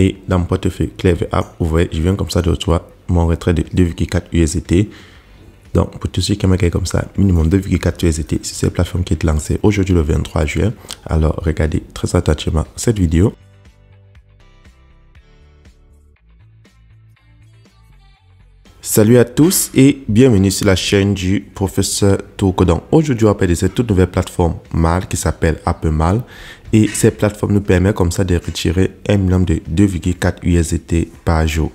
Et dans mon portefeuille Clever App, vous voyez, je viens comme ça de recevoir mon retrait de 2,4 USDT. Donc, pour tous ceux qui aiment gagner comme ça, minimum 2,4 USDT, c'est cette plateforme qui est lancée aujourd'hui le 23 juin. Alors, regardez très attentivement cette vidéo. Salut à tous et bienvenue sur la chaîne du professeur Toko. Donc aujourd'hui on va parler de cette toute nouvelle plateforme MAL qui s'appelle AppMAL et cette plateforme nous permet comme ça de retirer un minimum de 2,4 USDT par jour.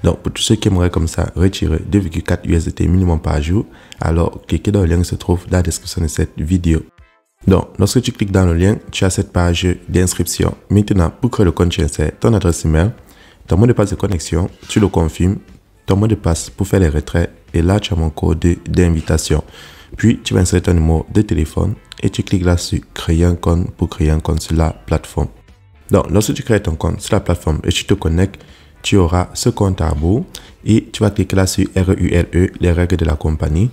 Donc pour tous ceux qui aimeraient comme ça retirer 2,4 USDT minimum par jour, alors cliquez dans le lien qui se trouve dans la description de cette vidéo. Donc lorsque tu cliques dans le lien, tu as cette page d'inscription. Maintenant pour créer le compte, tu insères ton adresse email, ton mot de passe de connexion, tu le confirmes, ton mot de passe pour faire les retraits et là tu as mon code d'invitation. Puis tu vas insérer ton numéro de téléphone et tu cliques là sur créer un compte pour créer un compte sur la plateforme. Donc lorsque tu crées ton compte sur la plateforme et tu te connectes, tu auras ce compte à rebours et tu vas cliquer là sur RULE, les règles de la compagnie.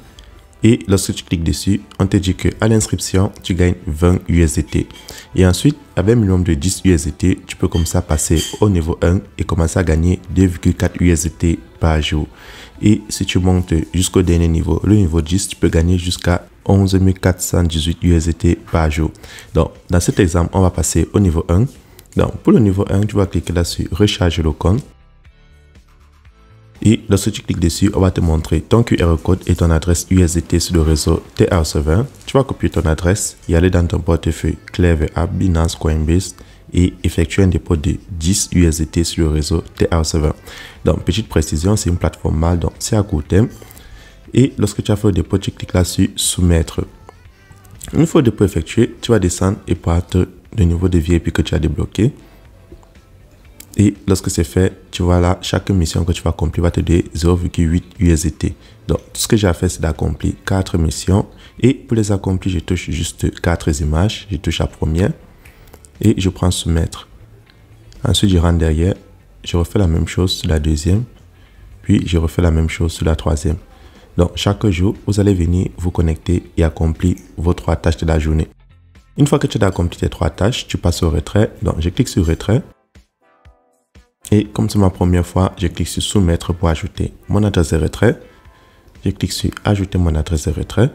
Et lorsque tu cliques dessus, on te dit que à l'inscription, tu gagnes 20 USDT. Et ensuite, avec un minimum de 10 USDT, tu peux comme ça passer au niveau 1 et commencer à gagner 2,4 USDT par jour. Et si tu montes jusqu'au dernier niveau, le niveau 10, tu peux gagner jusqu'à 11 418 USDT par jour. Donc, dans cet exemple, on va passer au niveau 1. Donc, pour le niveau 1, tu vas cliquer là sur recharger le compte. Et lorsque tu cliques dessus, on va te montrer ton QR code et ton adresse USDT sur le réseau TR7. Tu vas copier ton adresse et aller dans ton portefeuille Clever App, Binance, Coinbase et effectuer un dépôt de 10 USDT sur le réseau TR7. Donc, petite précision, c'est une plateforme MAL, donc c'est à court terme. Et lorsque tu as fait le dépôt, tu cliques là sur soumettre. Une fois le dépôt effectué, tu vas descendre et prendre le niveau de VIP que tu as débloqué. Et lorsque c'est fait, tu vois là, chaque mission que tu vas accomplir va te donner 0,8 USDT. Donc, tout ce que j'ai à faire, c'est d'accomplir 4 missions. Et pour les accomplir, je touche juste 4 images. Je touche la première et je prends soumettre. Ensuite, je rentre derrière. Je refais la même chose sur la deuxième. Puis, je refais la même chose sur la troisième. Donc, chaque jour, vous allez venir vous connecter et accomplir vos 3 tâches de la journée. Une fois que tu as accompli tes 3 tâches, tu passes au retrait. Donc, je clique sur retrait. Et comme c'est ma première fois, je clique sur soumettre pour ajouter mon adresse de retrait. Je clique sur ajouter mon adresse de retrait.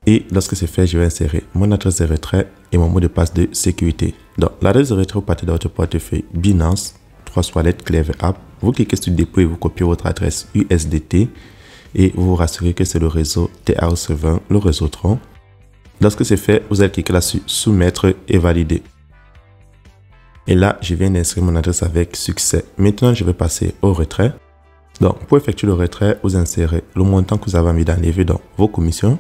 Et lorsque c'est fait, je vais insérer mon adresse de retrait et mon mot de passe de sécurité. Donc, l'adresse de retrait, vous partez dans votre portefeuille Binance, 3 lettres Clever App. Vous cliquez sur dépôt et vous copiez votre adresse USDT et vous vous rassurez que c'est le réseau TR7, le réseau Tron. Lorsque c'est fait, vous allez cliquer là sur soumettre et valider. Et là, je viens d'inscrire mon adresse avec succès. Maintenant, je vais passer au retrait. Donc, pour effectuer le retrait, vous insérez le montant que vous avez envie d'enlever dans vos commissions.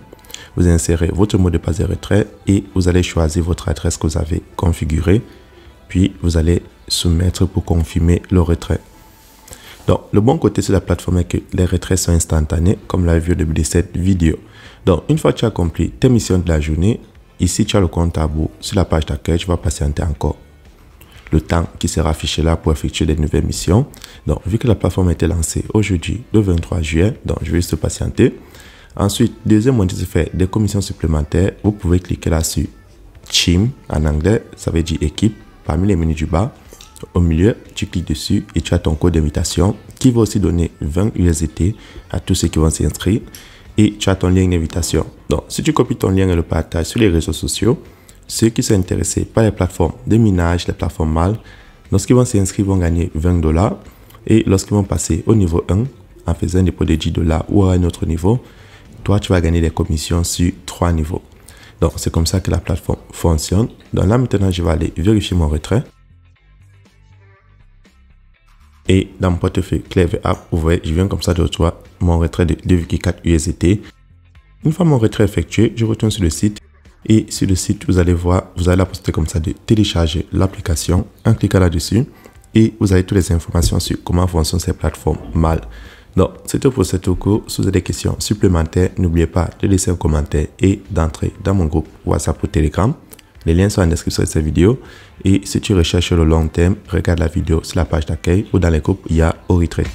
Vous insérez votre mot de passe de retrait et vous allez choisir votre adresse que vous avez configurée. Puis, vous allez soumettre pour confirmer le retrait. Donc, le bon côté sur la plateforme est que les retraits sont instantanés, comme l'a vu au début de cette vidéo. Donc, une fois que tu as accompli tes missions de la journée, ici, tu as le compte à rebours. Sur la page d'accueil, tu vas patienter encore le temps qui sera affiché là pour effectuer des nouvelles missions. Donc, vu que la plateforme a été lancée aujourd'hui, le 23 juillet, donc je vais juste patienter. Ensuite, deuxième moyen de faire des commissions supplémentaires, vous pouvez cliquer là sur Team, en anglais, ça veut dire équipe, parmi les menus du bas. Au milieu, tu cliques dessus et tu as ton code d'invitation qui va aussi donner 20 USDT à tous ceux qui vont s'inscrire. Et tu as ton lien d'invitation. Donc, si tu copies ton lien et le partages sur les réseaux sociaux, ceux qui sont intéressés par les plateformes de minage, les plateformes MAL, lorsqu'ils vont s'inscrire, vont gagner 20 $. Et lorsqu'ils vont passer au niveau 1, en faisant un dépôt de 10 $ ou à un autre niveau, toi, tu vas gagner des commissions sur 3 niveaux. Donc, c'est comme ça que la plateforme fonctionne. Donc là, maintenant, je vais aller vérifier mon retrait. Et dans mon portefeuille Clever App, vous voyez, je viens comme ça de recevoir mon retrait de 2,4 USDT. Une fois mon retrait effectué, je retourne sur le site. Et sur le site, vous allez voir, vous avez la possibilité comme ça de télécharger l'application en cliquant là-dessus. Et vous avez toutes les informations sur comment fonctionnent ces plateformes MAL. Donc, c'est tout pour ce cours. Si vous avez des questions supplémentaires, n'oubliez pas de laisser un commentaire et d'entrer dans mon groupe WhatsApp ou Telegram. Les liens sont en description de cette vidéo. Et si tu recherches le long terme, regarde la vidéo sur la page d'accueil ou dans les groupes, il y a au retrait.